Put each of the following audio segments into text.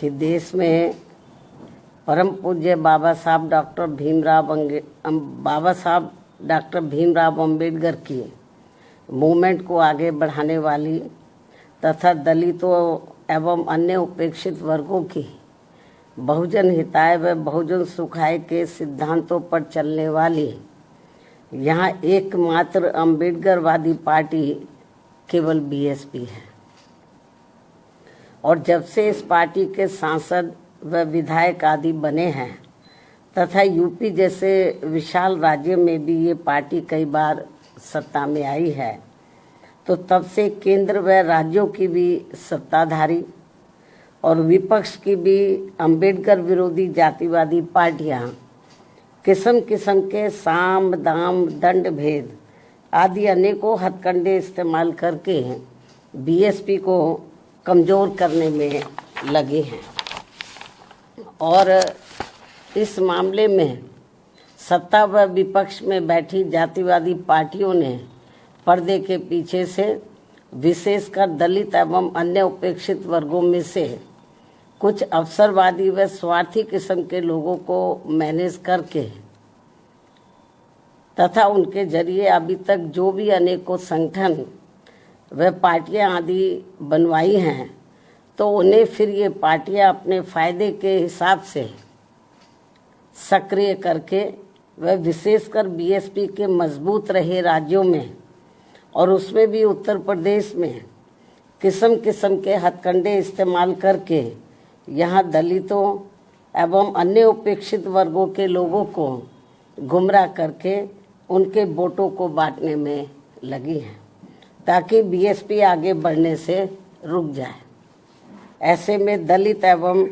कि देश में परम पूज्य बाबा साहब डॉक्टर भीमराव अम्बेडकर की मूवमेंट को आगे बढ़ाने वाली तथा दलितों एवं अन्य उपेक्षित वर्गों की बहुजन हिताय व बहुजन सुखाय के सिद्धांतों पर चलने वाली यहाँ एकमात्र अम्बेडकरवादी पार्टी केवल बीएसपी है। और जब से इस पार्टी के सांसद व विधायक आदि बने हैं तथा यूपी जैसे विशाल राज्य में भी ये पार्टी कई बार सत्ता में आई है, तो तब से केंद्र व राज्यों की भी सत्ताधारी और विपक्ष की भी अंबेडकर विरोधी जातिवादी पार्टियां किस्म किस्म के साम दाम दंड भेद आदि अनेकों हथकंडे इस्तेमाल करके बीएसपी को कमज़ोर करने में लगे हैं। और इस मामले में सत्ता व विपक्ष में बैठी जातिवादी पार्टियों ने पर्दे के पीछे से विशेषकर दलित एवं अन्य उपेक्षित वर्गों में से कुछ अवसरवादी व स्वार्थी किस्म के लोगों को मैनेज करके तथा उनके जरिए अभी तक जो भी अनेकों संगठन व पार्टियां आदि बनवाई हैं, तो उन्हें फिर ये पार्टियां अपने फायदे के हिसाब से सक्रिय करके व विशेषकर बीएसपी के मजबूत रहे राज्यों में और उसमें भी उत्तर प्रदेश में किस्म किस्म के हथकंडे इस्तेमाल करके यहाँ दलितों एवं अन्य उपेक्षित वर्गों के लोगों को गुमराह करके उनके वोटों को बांटने में लगी है ताकि बीएसपी आगे बढ़ने से रुक जाए। ऐसे में दलित एवं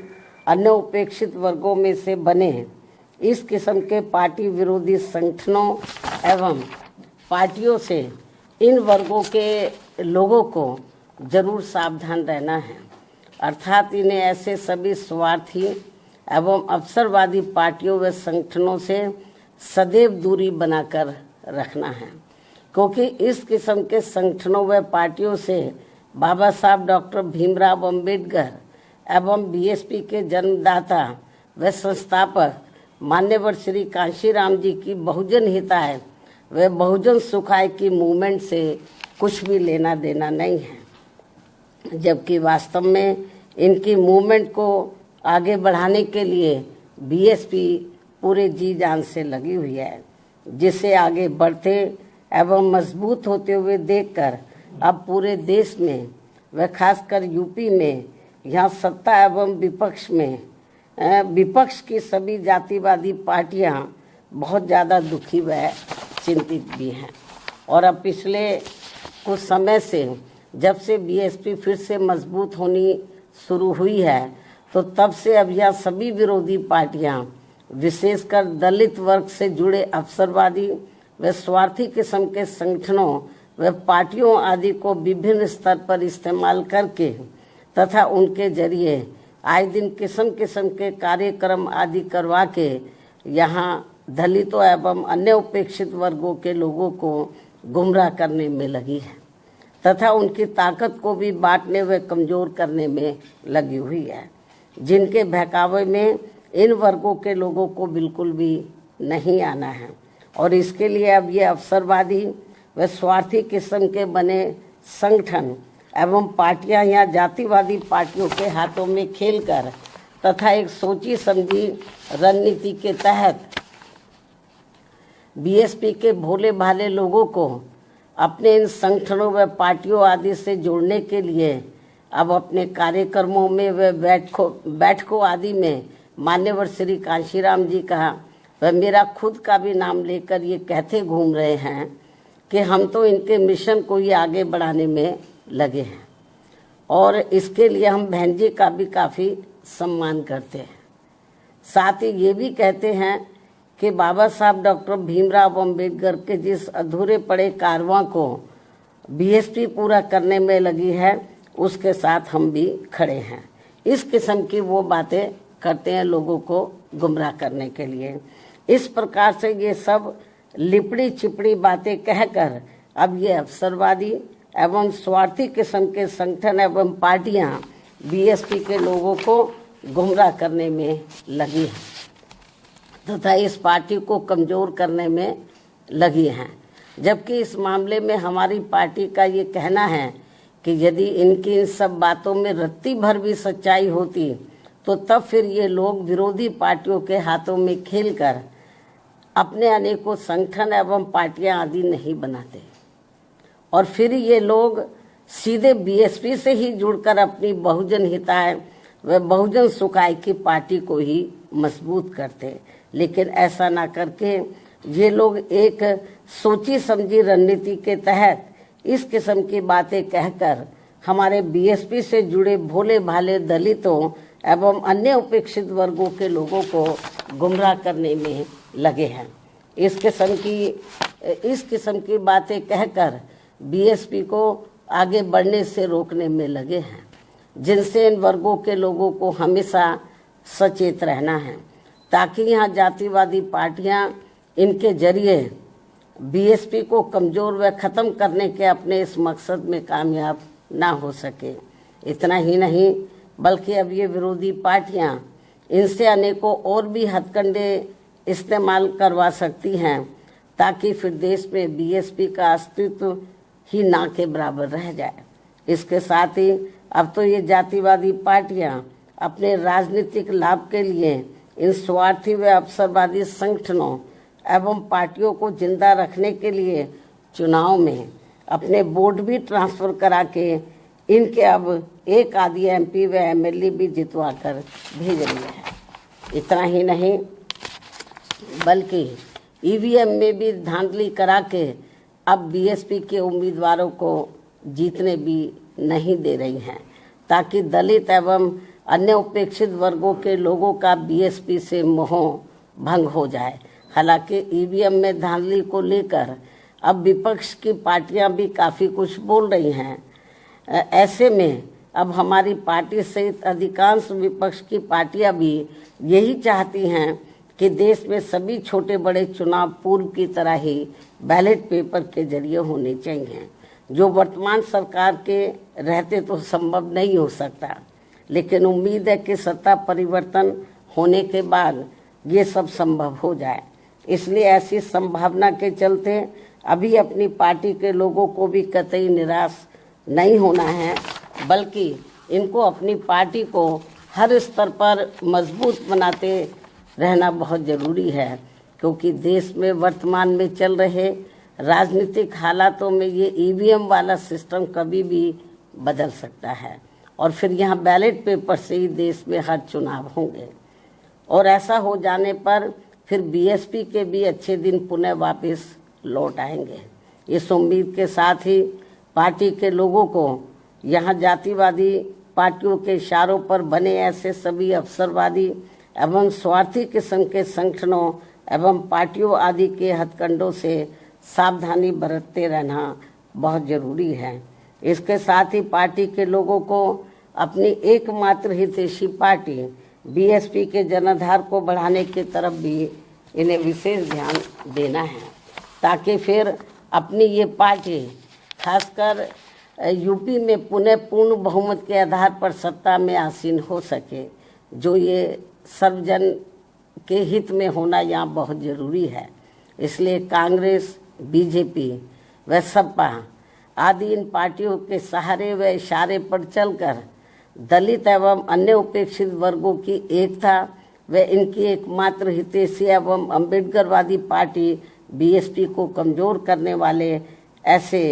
अन्य उपेक्षित वर्गों में से बने इस किस्म के पार्टी विरोधी संगठनों एवं पार्टियों से इन वर्गों के लोगों को जरूर सावधान रहना है, अर्थात इन्हें ऐसे सभी स्वार्थी एवं अवसरवादी पार्टियों व संगठनों से सदैव दूरी बनाकर रखना है, क्योंकि इस किस्म के संगठनों व पार्टियों से बाबा साहब डॉक्टर भीमराव अम्बेडकर एवं बीएसपी के जन्मदाता व संस्थापक मान्यवर श्री कांशीराम जी की बहुजन हिताय व बहुजन सुखाय की मूवमेंट से कुछ भी लेना देना नहीं है, जबकि वास्तव में इनकी मूवमेंट को आगे बढ़ाने के लिए बीएसपी पूरे जी जान से लगी हुई है, जिसे आगे बढ़ते एवं मजबूत होते हुए देखकर अब पूरे देश में व खासकर यूपी में यहाँ सत्ता एवं विपक्ष की सभी जातिवादी पार्टियां बहुत ज़्यादा दुखी व चिंतित भी हैं। और अब पिछले कुछ समय से जब से बीएसपी फिर से मजबूत होनी शुरू हुई है, तो तब से अब यह सभी विरोधी पार्टियां विशेषकर दलित वर्ग से जुड़े अवसरवादी व स्वार्थी किस्म के संगठनों व पार्टियों आदि को विभिन्न स्तर पर इस्तेमाल करके तथा उनके जरिए आए दिन किस्म किस्म के कार्यक्रम आदि करवा के यहाँ दलितों एवं अन्य उपेक्षित वर्गों के लोगों को गुमराह करने में लगी है तथा उनकी ताकत को भी बांटने व कमज़ोर करने में लगी हुई है, जिनके बहकावे में इन वर्गों के लोगों को बिल्कुल भी नहीं आना है। और इसके लिए अब ये अवसरवादी व स्वार्थी किस्म के बने संगठन एवं पार्टियां यहाँ जातिवादी पार्टियों के हाथों में खेलकर तथा एक सोची समझी रणनीति के तहत बीएसपी के भोले भाले लोगों को अपने इन संगठनों व पार्टियों आदि से जोड़ने के लिए अब अपने कार्यक्रमों में व बैठकों आदि में मान्यवर श्री कांशीराम जी का व मेरा खुद का भी नाम लेकर ये कहते घूम रहे हैं कि हम तो इनके मिशन को ही आगे बढ़ाने में लगे हैं और इसके लिए हम बहन जी का भी काफ़ी सम्मान करते हैं। साथ ही ये भी कहते हैं कि बाबा साहब डॉक्टर भीमराव अम्बेडकर के जिस अधूरे पड़े कारवां को बीएसपी पूरा करने में लगी है, उसके साथ हम भी खड़े हैं। इस किस्म की वो बातें करते हैं लोगों को गुमराह करने के लिए। इस प्रकार से ये सब लिपड़ी चिपड़ी बातें कहकर अब ये अवसरवादी एवं स्वार्थी किस्म के संगठन एवं पार्टियां बीएसपी के लोगों को गुमराह करने में लगी है तथा इस पार्टी को कमज़ोर करने में लगी हैं। जबकि इस मामले में हमारी पार्टी का ये कहना है कि यदि इनकी इन सब बातों में रत्ती भर भी सच्चाई होती तो तब फिर ये लोग विरोधी पार्टियों के हाथों में खेलकर अपने अनेकों संगठन एवं पार्टियां आदि नहीं बनाते और फिर ये लोग सीधे बीएसपी से ही जुड़कर अपनी बहुजन हिताय व बहुजन सुखाय की पार्टी को ही मजबूत करते। लेकिन ऐसा ना करके ये लोग एक सोची समझी रणनीति के तहत इस किस्म की बातें कहकर हमारे बीएसपी से जुड़े भोले भाले दलितों एवं अन्य उपेक्षित वर्गों के लोगों को गुमराह करने में लगे हैं। इस किस्म की बातें कहकर बीएसपी को आगे बढ़ने से रोकने में लगे हैं, जिनसे इन वर्गों के लोगों को हमेशा सचेत रहना है ताकि यहाँ जातिवादी पार्टियाँ इनके जरिए बीएसपी को कमज़ोर व ख़त्म करने के अपने इस मकसद में कामयाब ना हो सके। इतना ही नहीं बल्कि अब ये विरोधी पार्टियां इनसे अनेकों और भी हथकंडे इस्तेमाल करवा सकती हैं ताकि फिर देश में बीएसपी का अस्तित्व ही ना के बराबर रह जाए। इसके साथ ही अब तो ये जातिवादी पार्टियां अपने राजनीतिक लाभ के लिए इन स्वार्थी व अवसरवादी संगठनों एवं पार्टियों को जिंदा रखने के लिए चुनाव में अपने वोट भी ट्रांसफर करा के इनके अब एक आधी एमपी व एमएलए भी जितवा कर भेज रही है। इतना ही नहीं बल्कि ईवीएम में भी धांधली करा के अब बीएसपी के उम्मीदवारों को जीतने भी नहीं दे रही हैं ताकि दलित एवं अन्य उपेक्षित वर्गों के लोगों का बीएसपी से मोह भंग हो जाए। हालांकि ईवीएम में धांधली को लेकर अब विपक्ष की पार्टियां भी काफ़ी कुछ बोल रही हैं। ऐसे में अब हमारी पार्टी सहित अधिकांश विपक्ष की पार्टियां भी यही चाहती हैं कि देश में सभी छोटे बड़े चुनाव पूर्व की तरह ही बैलेट पेपर के जरिए होने चाहिए, जो वर्तमान सरकार के रहते तो संभव नहीं हो सकता। लेकिन उम्मीद है कि सत्ता परिवर्तन होने के बाद ये सब संभव हो जाए। इसलिए ऐसी संभावना के चलते अभी अपनी पार्टी के लोगों को भी कतई निराश नहीं होना है, बल्कि इनको अपनी पार्टी को हर स्तर पर मजबूत बनाते रहना बहुत ज़रूरी है, क्योंकि देश में वर्तमान में चल रहे राजनीतिक हालातों में ये ईवीएम वाला सिस्टम कभी भी बदल सकता है और फिर यहाँ बैलेट पेपर से ही देश में हर चुनाव होंगे और ऐसा हो जाने पर फिर बीएसपी के भी अच्छे दिन पुनः वापस लौट आएंगे। इस उम्मीद के साथ ही पार्टी के लोगों को यहाँ जातिवादी पार्टियों के इशारों पर बने ऐसे सभी अवसरवादी एवं स्वार्थी किस्म के संगठनों एवं पार्टियों आदि के हथकंडों से सावधानी बरतते रहना बहुत ज़रूरी है। इसके साथ ही पार्टी के लोगों को अपनी एकमात्र हितैषी पार्टी बीएसपी के जनाधार को बढ़ाने की तरफ भी इन्हें विशेष ध्यान देना है, ताकि फिर अपनी ये पार्टी खासकर यूपी में पुनः पूर्ण बहुमत के आधार पर सत्ता में आसीन हो सके, जो ये सर्वजन के हित में होना यहाँ बहुत ज़रूरी है। इसलिए कांग्रेस, बीजेपी व सपा आदि इन पार्टियों के सहारे व इशारे पर चलकर दलित एवं अन्य उपेक्षित वर्गों की एकता व इनकी एकमात्र हितैषी एवं अम्बेडकरवादी पार्टी बीएसपी को कमज़ोर करने वाले ऐसे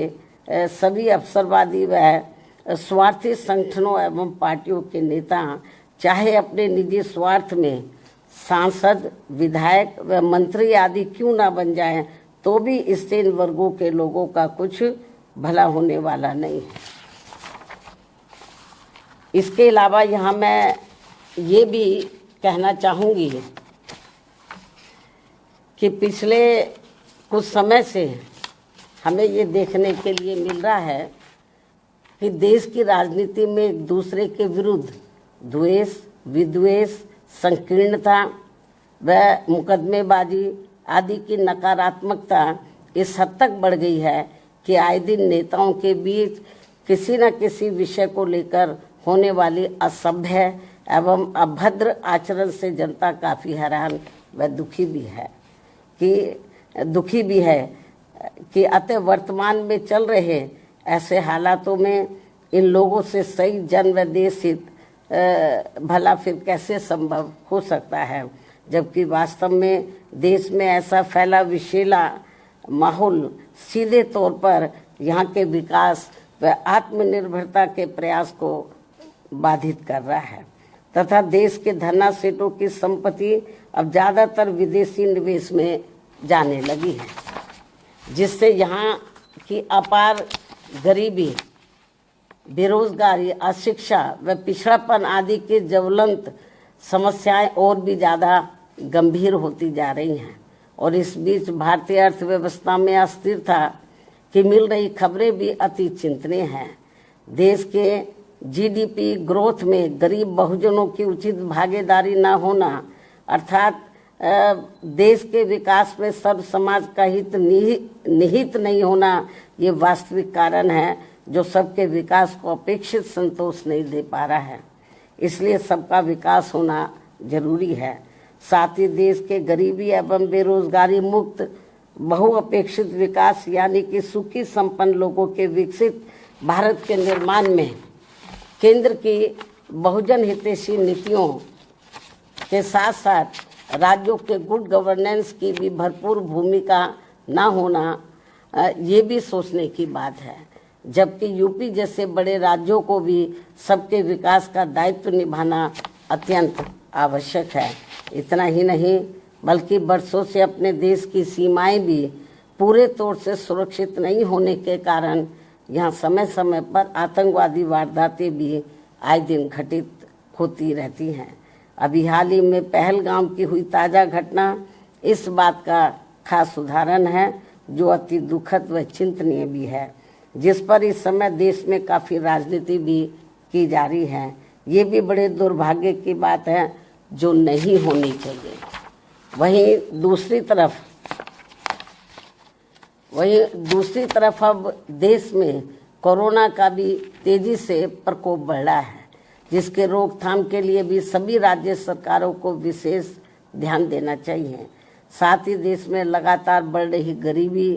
सभी अवसरवादी व स्वार्थी संगठनों एवं पार्टियों के नेता चाहे अपने निजी स्वार्थ में सांसद, विधायक व मंत्री आदि क्यों ना बन जाएं, तो भी इससे इन वर्गों के लोगों का कुछ भला होने वाला नहीं है। इसके अलावा यहाँ मैं ये भी कहना चाहूँगी कि पिछले कुछ समय से हमें ये देखने के लिए मिल रहा है कि देश की राजनीति में एक दूसरे के विरुद्ध द्वेष, विद्वेष, संकीर्णता व मुकदमेबाजी आदि की नकारात्मकता इस हद तक बढ़ गई है कि आए दिन नेताओं के बीच किसी न किसी विषय को लेकर होने वाली असभ्य एवं अभद्र आचरण से जनता काफ़ी हैरान व दुखी भी है कि अतः वर्तमान में चल रहे ऐसे हालातों में इन लोगों से सही जन व देश हित भला फिर कैसे संभव हो सकता है, जबकि वास्तव में देश में ऐसा फैला विषैला माहौल सीधे तौर पर यहाँ के विकास व आत्मनिर्भरता के प्रयास को बाधित कर रहा है तथा देश के धन्ना सेठों की संपत्ति अब ज़्यादातर विदेशी निवेश में जाने लगी है, जिससे यहाँ की अपार गरीबी, बेरोजगारी, अशिक्षा व पिछड़ापन आदि की ज्वलंत समस्याएं और भी ज़्यादा गंभीर होती जा रही हैं। और इस बीच भारतीय अर्थव्यवस्था में अस्थिरता की मिल रही खबरें भी अति चिंतनीय हैं। देश के जीडीपी ग्रोथ में गरीब बहुजनों की उचित भागीदारी न होना अर्थात देश के विकास में सर्व समाज का हित निहित नहीं होना, ये वास्तविक कारण है जो सबके विकास को अपेक्षित संतोष नहीं दे पा रहा है। इसलिए सबका विकास होना जरूरी है। साथ ही देश के गरीबी एवं बेरोजगारी मुक्त बहुअपेक्षित विकास यानी कि सुखी संपन्न लोगों के विकसित भारत के निर्माण में केंद्र की बहुजन हितैषी नीतियों के साथ साथ राज्यों के गुड गवर्नेंस की भी भरपूर भूमिका न होना ये भी सोचने की बात है, जबकि यूपी जैसे बड़े राज्यों को भी सबके विकास का दायित्व निभाना अत्यंत आवश्यक है। इतना ही नहीं बल्कि वर्षों से अपने देश की सीमाएं भी पूरे तौर से सुरक्षित नहीं होने के कारण यहाँ समय समय पर आतंकवादी वारदातें भी आए दिन घटित होती रहती हैं। अभी हाल ही में पहलगाम की हुई ताज़ा घटना इस बात का खास उदाहरण है, जो अति दुखद व चिंतनीय भी है, जिस पर इस समय देश में काफ़ी राजनीति भी की जा रही है। ये भी बड़े दुर्भाग्य की बात है जो नहीं होनी चाहिए। वहीं दूसरी तरफ अब देश में कोरोना का भी तेजी से प्रकोप बढ़ रहा है, जिसके रोकथाम के लिए भी सभी राज्य सरकारों को विशेष ध्यान देना चाहिए। साथ ही देश में लगातार बढ़ रही गरीबी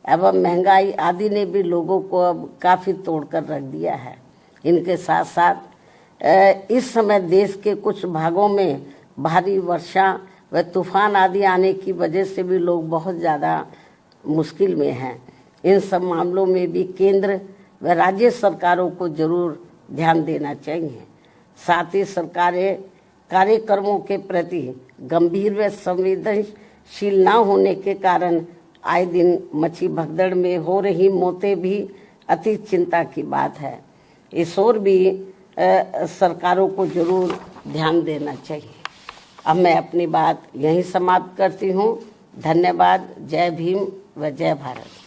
एवं महंगाई आदि ने भी लोगों को अब काफ़ी तोड़कर रख दिया है। इनके साथ साथ इस समय देश के कुछ भागों में भारी वर्षा व तूफान आदि आने की वजह से भी लोग बहुत ज़्यादा मुश्किल में हैं। इन सब मामलों में भी केंद्र व राज्य सरकारों को जरूर ध्यान देना चाहिए। साथ ही सरकारें कार्यक्रमों के प्रति गंभीर व संवेदनशील न होने के कारण आए दिन मची भगदड़ में हो रही मौतें भी अति चिंता की बात है। इस ओर भी सरकारों को जरूर ध्यान देना चाहिए। अब मैं अपनी बात यहीं समाप्त करती हूँ। धन्यवाद। जय भीम व जय भारत।